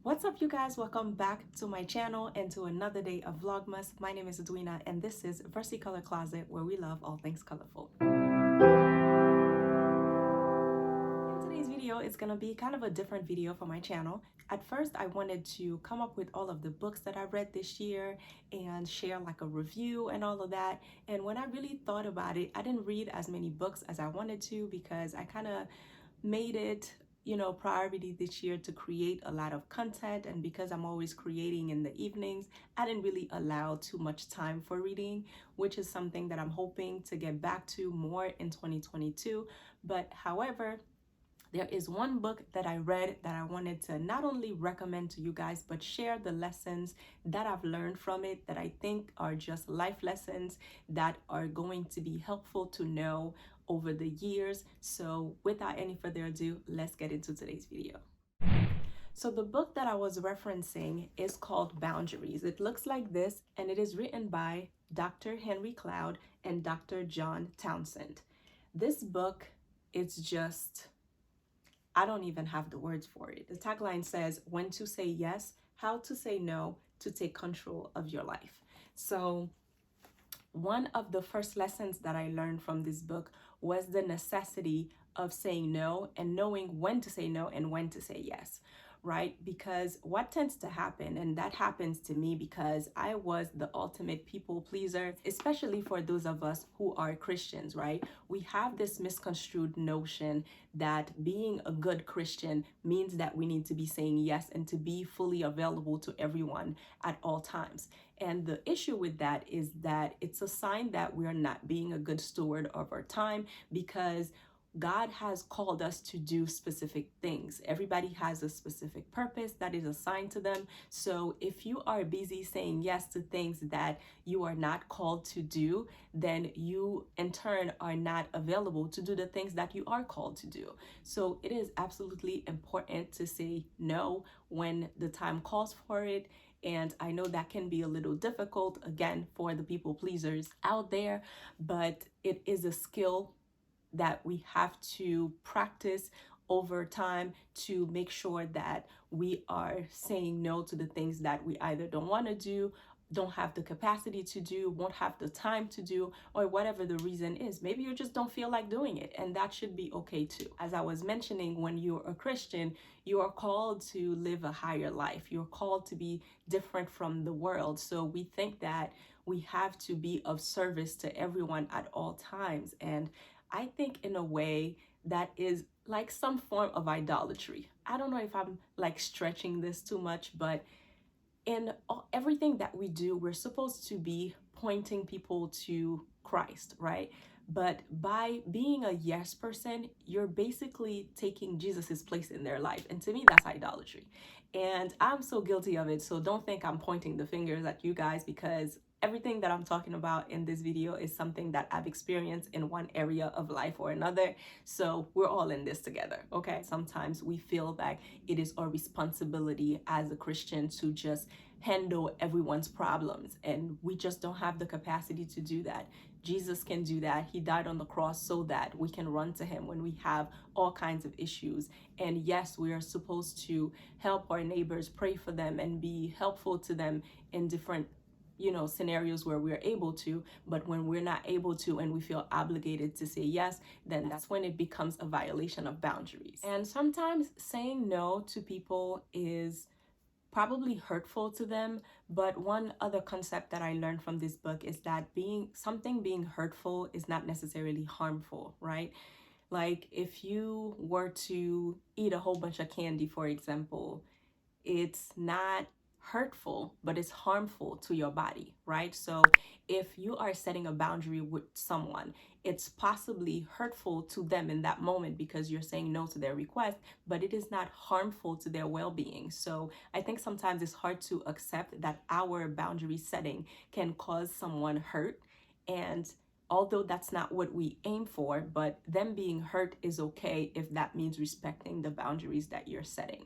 What's up, you guys? Welcome back to my channel and to another day of Vlogmas. My name is Edwina and this is Color Closet, where we love all things colorful. In today's video, it's gonna be kind of a different video for my channel. At first, I wanted to come up with all of the books that I read this year and share like a review and all of that. And when I really thought about it, I didn't read as many books as I wanted to because I kind of made it priority this year to create a lot of content, and because I'm always creating in the evenings, I didn't really allow too much time for reading, which is something that I'm hoping to get back to more in 2022. But however, there is one book that I read that I wanted to not only recommend to you guys, but share the lessons that I've learned from it that I think are just life lessons that are going to be helpful to know over the years. So without any further ado, let's get into today's video. So the book that I was referencing is called Boundaries. It looks like this, and it is written by Dr. Henry Cloud and Dr. John Townsend. This book is just, I don't even have the words for it. The tagline says, when to say yes, how to say no to take control of your life. So one of the first lessons that I learned from this book was the necessity of saying no and knowing when to say no and when to say yes, right? Because what tends to happen, and that happens to me because I was the ultimate people pleaser, especially for those of us who are Christians, right? We have this misconstrued notion that being a good Christian means that we need to be saying yes and to be fully available to everyone at all times. And the issue with that is that it's a sign that we are not being a good steward of our time, because God has called us to do specific things. Everybody has a specific purpose that is assigned to them. So if you are busy saying yes to things that you are not called to do, then you in turn are not available to do the things that you are called to do. So it is absolutely important to say no when the time calls for it. And I know that can be a little difficult, again, for the people pleasers out there, but it is a skill that we have to practice over time to make sure that we are saying no to the things that we either don't want to do, don't have the capacity to do, won't have the time to do, or whatever the reason is. Maybe you just don't feel like doing it, and that should be okay too. As I was mentioning, when you're a Christian, you are called to live a higher life. You're called to be different from the world. So we think that we have to be of service to everyone at all times. And I think in a way that is like some form of idolatry. I don't know if I'm like stretching this too much, but in everything that we do, we're supposed to be pointing people to Christ, right? But by being a yes person, you're basically taking Jesus's place in their life. And to me, that's idolatry. And I'm so guilty of it. So don't think I'm pointing the fingers at you guys, because everything that I'm talking about in this video is something that I've experienced in one area of life or another. So we're all in this together, okay? Sometimes we feel like it is our responsibility as a Christian to just handle everyone's problems, and we just don't have the capacity to do that. Jesus can do that. He died on the cross so that we can run to him when we have all kinds of issues. And yes, we are supposed to help our neighbors, pray for them, and be helpful to them in different scenarios where we're able to. But when we're not able to and we feel obligated to say yes, then that's when it becomes a violation of boundaries. And sometimes saying no to people is probably hurtful to them. But one other concept that I learned from this book is that being hurtful is not necessarily harmful, right? Like if you were to eat a whole bunch of candy, for example, it's not hurtful, but it's harmful to your body, right? So if you are setting a boundary with someone, it's possibly hurtful to them in that moment because you're saying no to their request, but it is not harmful to their well-being. So I think sometimes it's hard to accept that our boundary setting can cause someone hurt. And although that's not what we aim for, but them being hurt is okay if that means respecting the boundaries that you're setting.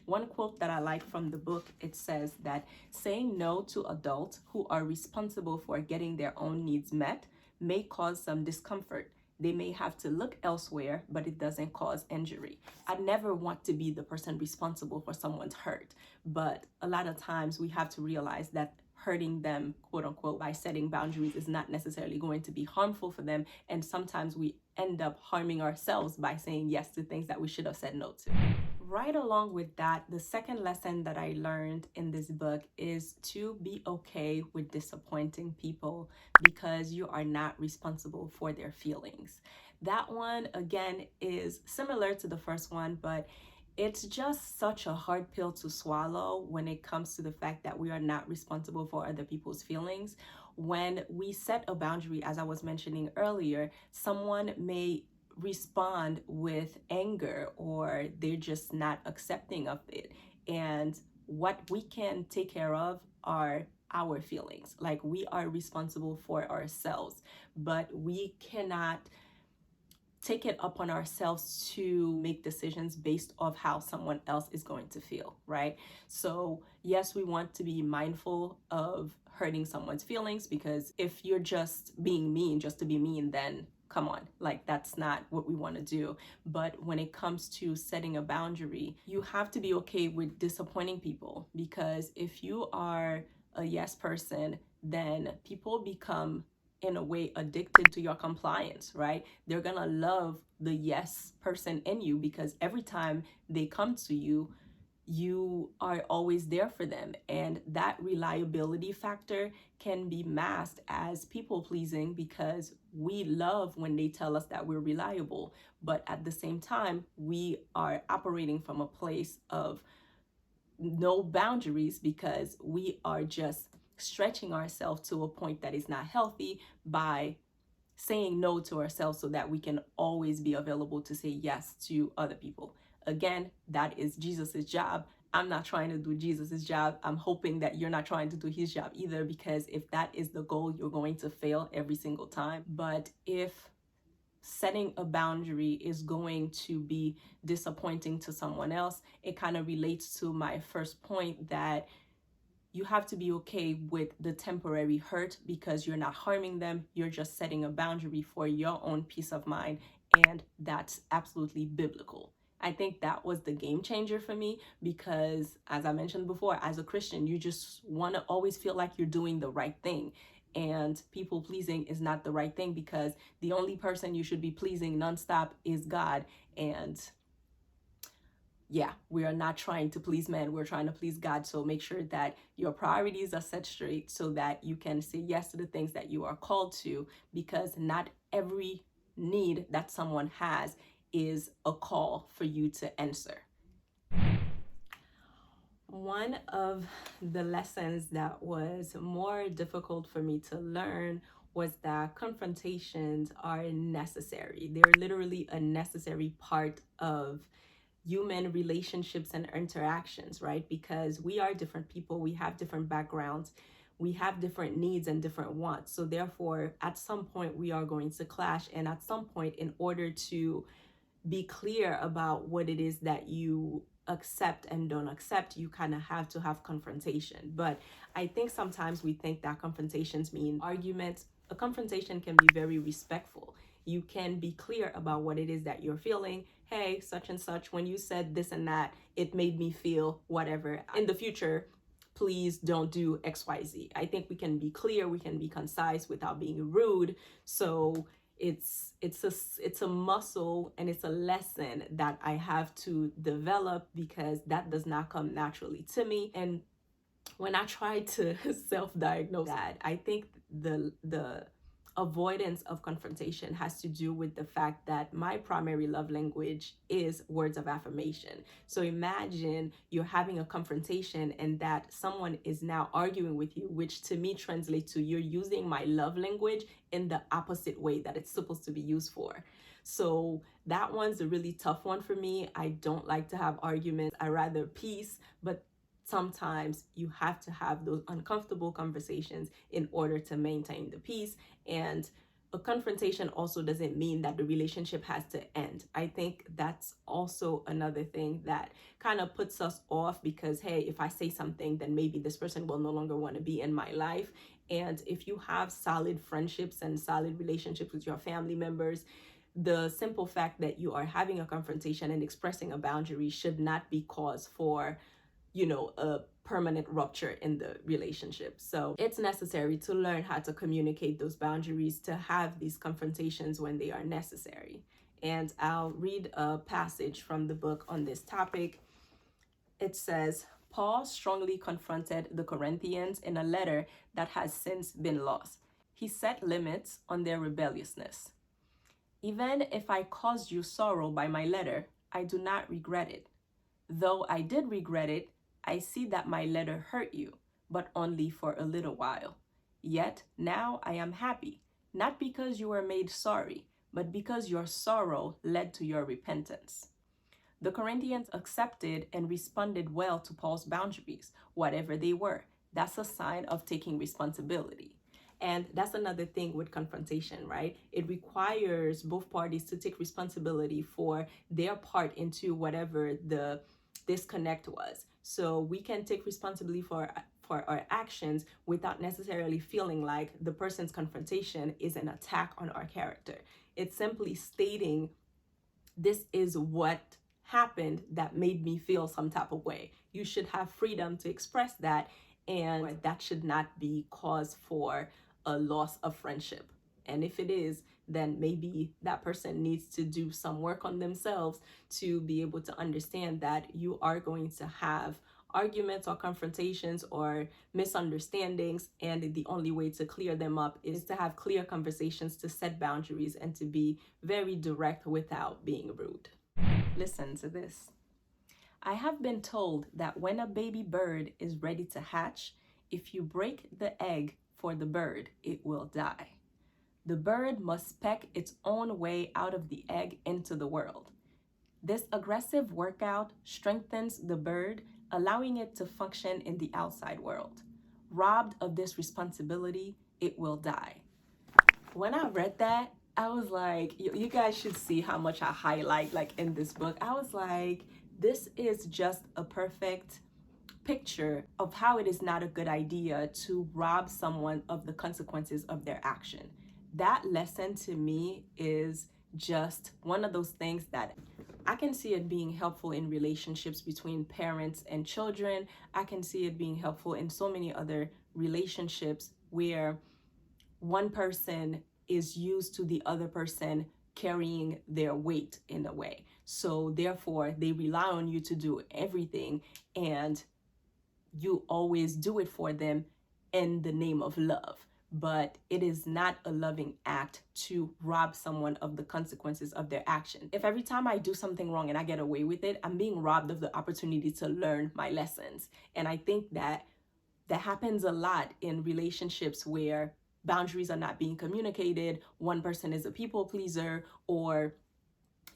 One quote that I like from the book, it says that saying no to adults who are responsible for getting their own needs met may cause some discomfort, They may have to look elsewhere, but it doesn't cause injury. I never want to be the person responsible for someone's hurt, but a lot of times we have to realize that hurting them, quote unquote, by setting boundaries is not necessarily going to be harmful for them. And sometimes we end up harming ourselves by saying yes to things that we should have said no to. Right along with that, the second lesson that I learned in this book is to be okay with disappointing people because you are not responsible for their feelings. That one, again, is similar to the first one, but it's just such a hard pill to swallow when it comes to the fact that we are not responsible for other people's feelings. When we set a boundary, as I was mentioning earlier, someone may respond with anger or they're just not accepting of it. And what we can take care of are our feelings. Like, we are responsible for ourselves, but we cannot take it upon ourselves to make decisions based off how someone else is going to feel, right? So yes, we want to be mindful of hurting someone's feelings, because if you're just being mean just to be mean, then come on, like, that's not what we want to do. But when it comes to setting a boundary, you have to be okay with disappointing people, because if you are a yes person, then people become, in a way, addicted to your compliance, right? They're gonna love the yes person in you, because every time they come to you, you are always there for them. And that reliability factor can be masked as people pleasing, because we love when they tell us that we're reliable. But at the same time, we are operating from a place of no boundaries, because we are just stretching ourselves to a point that is not healthy by saying no to ourselves so that we can always be available to say yes to other people. Again, that is Jesus's job. I'm not trying to do Jesus's job. I'm hoping that you're not trying to do his job either, because if that is the goal, you're going to fail every single time. But if setting a boundary is going to be disappointing to someone else, it kind of relates to my first point, that you have to be okay with the temporary hurt, because you're not harming them. You're just setting a boundary for your own peace of mind. And that's absolutely biblical. I think that was the game changer for me, because as I mentioned before, as a Christian, you just want to always feel like you're doing the right thing. And people pleasing is not the right thing, because the only person you should be pleasing nonstop is God. And yeah, we are not trying to please men, we're trying to please God. So make sure that your priorities are set straight so that you can say yes to the things that you are called to, because not every need that someone has is a call for you to answer. One of the lessons that was more difficult for me to learn was that confrontations are necessary. They're literally a necessary part of human relationships and interactions, right? Because we are different people, we have different backgrounds, we have different needs and different wants. So therefore, at some point we are going to clash, and at some point, in order to be clear about what it is that you accept and don't accept, you kind of have to have confrontation. But I think sometimes we think that confrontations mean arguments. A confrontation can be very respectful. You can be clear about what it is that you're feeling. Hey, such and such, when you said this and that, it made me feel whatever. In the future, please don't do XYZ. I think we can be clear, we can be concise without being rude. So it's a muscle, and it's a lesson that I have to develop, because that does not come naturally to me. And when I try to self-diagnose that, I think the avoidance of confrontation has to do with the fact that my primary love language is words of affirmation. So imagine you're having a confrontation and that someone is now arguing with you, which to me translates to you're using my love language in the opposite way that it's supposed to be used for. So that one's a really tough one for me. I don't like to have arguments. I rather peace, but sometimes you have to have those uncomfortable conversations in order to maintain the peace. And A confrontation also doesn't mean that the relationship has to end. I think that's also another thing that kind of puts us off, because hey, if I say something, then maybe this person will no longer want to be in my life. And if you have solid friendships and solid relationships with your family members, the simple fact that you are having a confrontation and expressing a boundary should not be cause for, a permanent rupture in the relationship. So it's necessary to learn how to communicate those boundaries, to have these confrontations when they are necessary. And I'll read a passage from the book on this topic. It says, Paul strongly confronted the Corinthians in a letter that has since been lost. He set limits on their rebelliousness. Even if I caused you sorrow by my letter, I do not regret it. Though I did regret it, I see that my letter hurt you, but only for a little while. Yet now I am happy, not because you were made sorry, but because your sorrow led to your repentance. The Corinthians accepted and responded well to Paul's boundaries, whatever they were. That's a sign of taking responsibility. And that's another thing with confrontation, right? It requires both parties to take responsibility for their part into whatever the disconnect was. So we can take responsibility for our actions without necessarily feeling like the person's confrontation is an attack on our character. It's simply stating, this is what happened that made me feel some type of way. You should have freedom to express that, and that should not be cause for a loss of friendship. And if it is, then maybe that person needs to do some work on themselves to be able to understand that you are going to have arguments or confrontations or misunderstandings, and the only way to clear them up is to have clear conversations, to set boundaries, and to be very direct without being rude. Listen to this. I have been told that when a baby bird is ready to hatch, if you break the egg for the bird, it will die. The bird must peck its own way out of the egg into the world. This aggressive workout strengthens the bird, allowing it to function in the outside world. Robbed of this responsibility, it will die. When I read that, I was like, you guys should see how much I highlight in this book. I was like, this is just a perfect picture of how it is not a good idea to rob someone of the consequences of their action. That lesson to me is just one of those things that I can see it being helpful in relationships between parents and children. I can see it being helpful in so many other relationships where one person is used to the other person carrying their weight in a way. So therefore, they rely on you to do everything, and you always do it for them in the name of love. But it is not a loving act to rob someone of the consequences of their action. If every time I do something wrong and I get away with it, I'm being robbed of the opportunity to learn my lessons. And I think that happens a lot in relationships where boundaries are not being communicated. One person is a people pleaser, or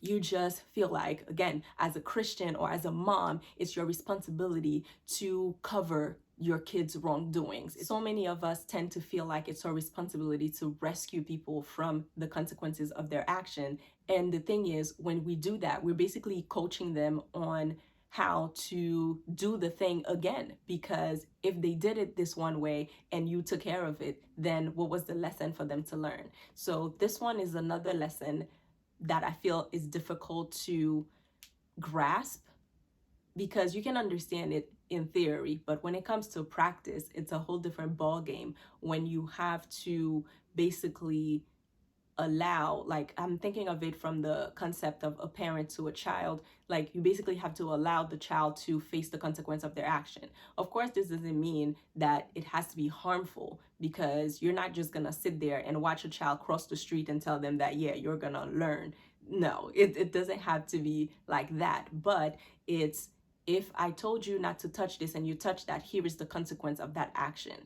you just feel like, again, as a Christian or as a mom, it's your responsibility to cover your kids' wrongdoings. So many of us tend to feel like it's our responsibility to rescue people from the consequences of their action. And the thing is, when we do that, we're basically coaching them on how to do the thing again, because if they did it this one way and you took care of it, then what was the lesson for them to learn? So this one is another lesson that I feel is difficult to grasp, because you can understand it in theory, but when it comes to practice, it's a whole different ball game when you have to basically allow, I'm thinking of it from the concept of a parent to a child. You basically have to allow the child to face the consequence of their action. Of course, this doesn't mean that it has to be harmful, because you're not just gonna sit there and watch a child cross the street and tell them that, yeah, you're gonna learn. No, it doesn't have to be like that. But it's, if I told you not to touch this and you touch that, here is the consequence of that action.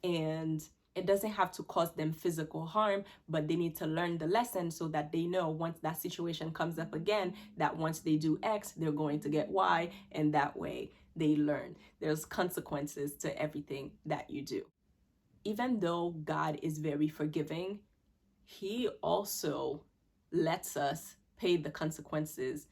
And it doesn't have to cause them physical harm, but they need to learn the lesson so that they know once that situation comes up again, that once they do X, they're going to get Y, and that way they learn. There's consequences to everything that you do. Even though God is very forgiving, he also lets us pay the consequences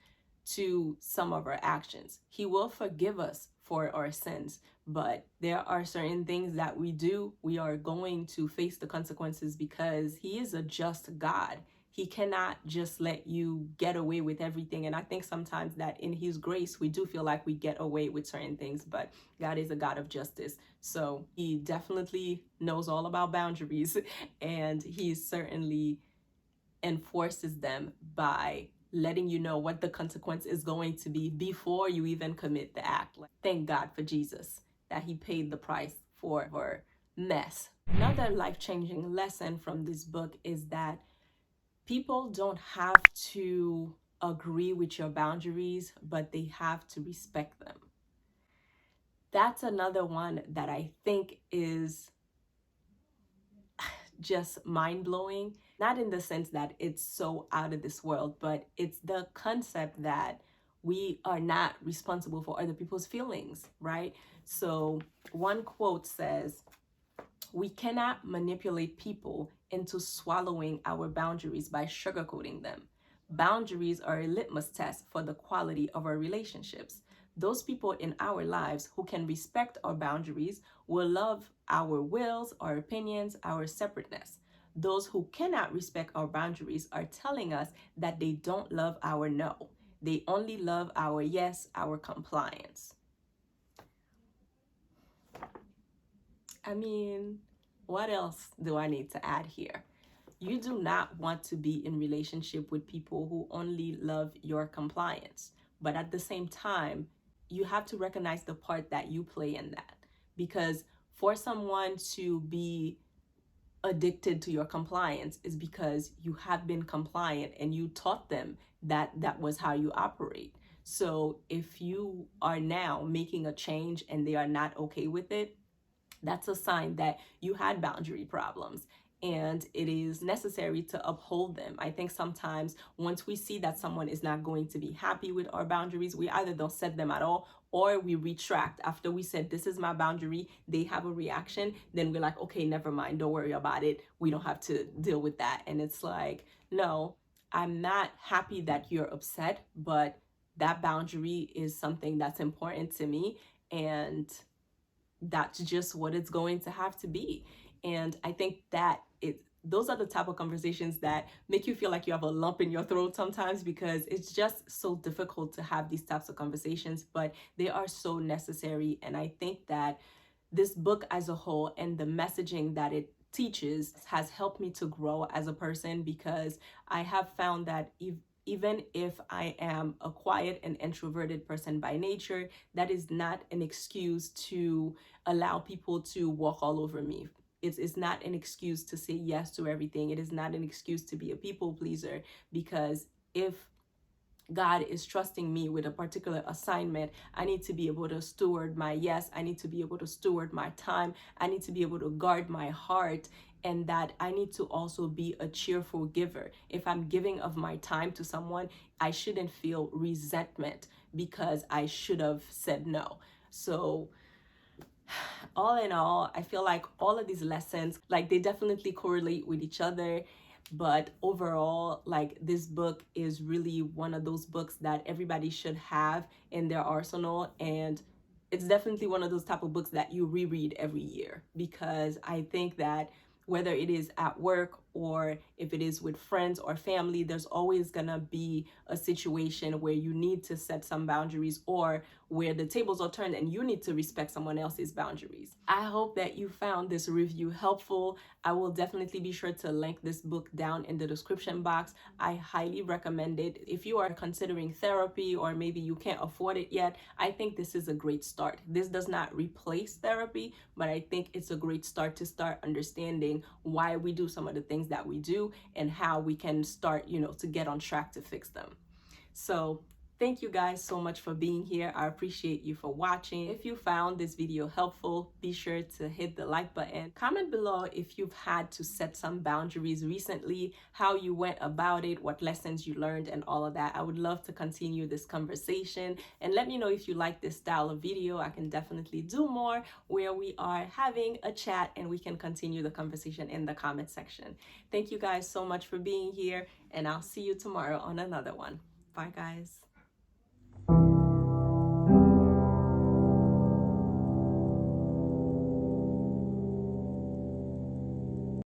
to some of our actions. He will forgive us for our sins, but there are certain things that we do, we are going to face the consequences because he is a just God. He cannot just let you get away with everything. And I think sometimes that in his grace, we do feel like we get away with certain things, but God is a God of justice. So he definitely knows all about boundaries and he certainly enforces them by letting you know what the consequence is going to be before you even commit the act. Thank God for Jesus that he paid the price for our mess. Another life-changing lesson from this book is that people don't have to agree with your boundaries, but they have to respect them. That's another one that I think is just mind-blowing. Not in the sense that it's so out of this world, but it's the concept that we are not responsible for other people's feelings, right? So one quote says, "We cannot manipulate people into swallowing our boundaries by sugarcoating them. Boundaries are a litmus test for the quality of our relationships. Those people in our lives who can respect our boundaries will love our wills, our opinions, our separateness. Those who cannot respect our boundaries are telling us that they don't love our no. They only love our yes, our compliance." I mean, what else do I need to add here? You do not want to be in relationship with people who only love your compliance. But at the same time, you have to recognize the part that you play in that. Because for someone to be addicted to your compliance is because you have been compliant and you taught them that that was how you operate. So if you are now making a change and they are not okay with it, that's a sign that you had boundary problems and it is necessary to uphold them. I think sometimes once we see that someone is not going to be happy with our boundaries, we either don't set them at all or we retract. After we said, this is my boundary, they have a reaction, then we're like, okay, never mind, don't worry about it. We don't have to deal with that. And it's like, no, I'm not happy that you're upset, but that boundary is something that's important to me. And that's just what it's going to have to be. And I think that those are the type of conversations that make you feel like you have a lump in your throat sometimes, because it's just so difficult to have these types of conversations, but they are so necessary. And I think that this book as a whole and the messaging that it teaches has helped me to grow as a person, because I have found that even if I am a quiet and introverted person by nature, that is not an excuse to allow people to walk all over me. It's not an excuse to say yes to everything. It is not an excuse to be a people pleaser, because if God is trusting me with a particular assignment, I need to be able to steward my yes. I need to be able to steward my time. I need to be able to guard my heart, and that I need to also be a cheerful giver. If I'm giving of my time to someone, I shouldn't feel resentment because I should have said no. So all in all, I feel like all of these lessons, like, they definitely correlate with each other. But overall, like, this book is really one of those books that everybody should have in their arsenal. And it's definitely one of those type of books that you reread every year, because I think that whether it is at work or if it is with friends or family, there's always gonna be a situation where you need to set some boundaries, or where the tables are turned and you need to respect someone else's boundaries. I hope that you found this review helpful. I will definitely be sure to link this book down in the description box. I highly recommend it. If you are considering therapy, or maybe you can't afford it yet, I think this is a great start. This does not replace therapy, but I think it's a great start to start understanding why we do some of the things that we do and how we can start, to get on track to fix them. So Thank you guys so much for being here. I appreciate you for watching. If you found this video helpful, be sure to hit the like button. Comment below if you've had to set some boundaries recently, how you went about it, what lessons you learned, and all of that. I would love to continue this conversation, and let me know if you like this style of video. I can definitely do more where we are having a chat and we can continue the conversation in the comment section. Thank you guys so much for being here, and I'll see you tomorrow on another one. Bye guys.